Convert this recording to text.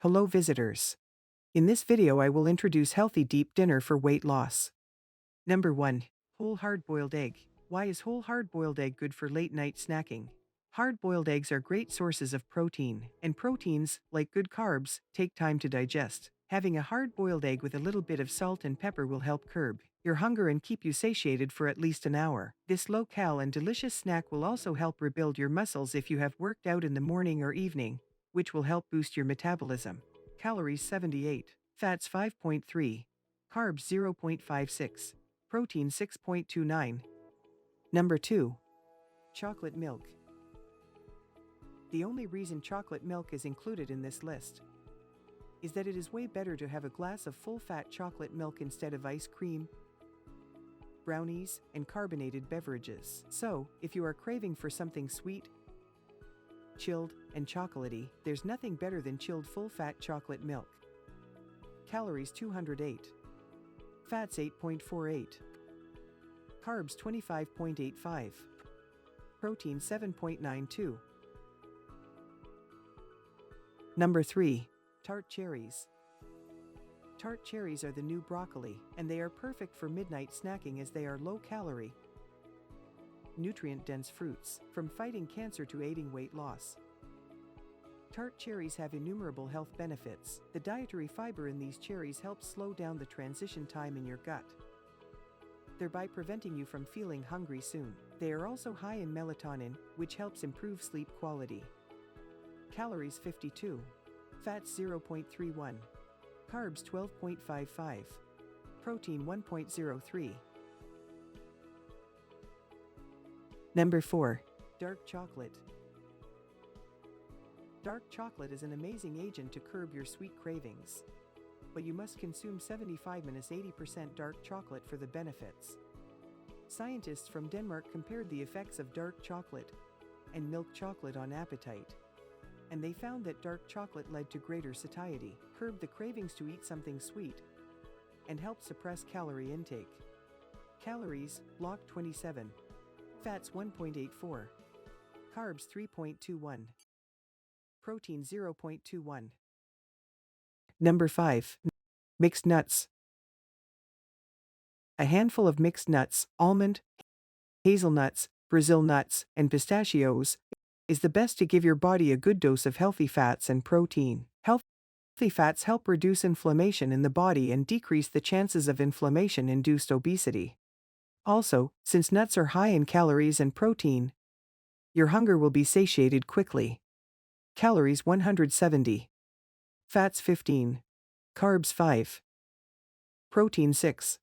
Hello visitors. In this video I will introduce healthy deep dinner for weight loss. Number 1. Whole hard-boiled egg. Why is whole hard-boiled egg good for late-night snacking? Hard-boiled eggs are great sources of protein, and proteins, like good carbs, take time to digest. Having a hard-boiled egg with a little bit of salt and pepper will help curb your hunger and keep you satiated for at least an hour. This low-cal and delicious snack will also help rebuild your muscles if you have worked out in the morning or evening, which will help boost your metabolism. Calories 78, fats 5.3, carbs 0.56, protein 6.29. Number 2. Chocolate milk. The only reason chocolate milk is included in this list is that it is way better to have a glass of full-fat chocolate milk instead of ice cream, brownies, and carbonated beverages. So, if you are craving for something sweet, chilled, and chocolatey, there's nothing better than chilled full-fat chocolate milk. Calories 208. Fats 8.48. Carbs 25.85. Protein 7.92. Number 3. Tart cherries. Tart cherries are the new broccoli, and they are perfect for midnight snacking as they are low-calorie, nutrient-dense fruits, from fighting cancer to aiding weight loss. Tart cherries have innumerable health benefits. The dietary fiber in these cherries helps slow down the transition time in your gut, thereby preventing you from feeling hungry soon. They are also high in melatonin, which helps improve sleep quality. Calories 52. Fats 0.31. Carbs 12.55. Protein 1.03. Number 4. Dark chocolate. Dark chocolate is an amazing agent to curb your sweet cravings, but you must consume 75–80% dark chocolate for the benefits. Scientists from Denmark compared the effects of dark chocolate and milk chocolate on appetite, and they found that dark chocolate led to greater satiety, curbed the cravings to eat something sweet, and helped suppress calorie intake. Calories, block 27. Fats 1.84. Carbs 3.21. Protein 0.21. Number 5. Mixed nuts. A handful of mixed nuts, almond, hazelnuts, Brazil nuts, and pistachios, is the best to give your body a good dose of healthy fats and protein. Healthy fats help reduce inflammation in the body and decrease the chances of inflammation-induced obesity. Also, since nuts are high in calories and protein, your hunger will be satiated quickly. Calories 170. Fats 15. Carbs 5. Protein 6.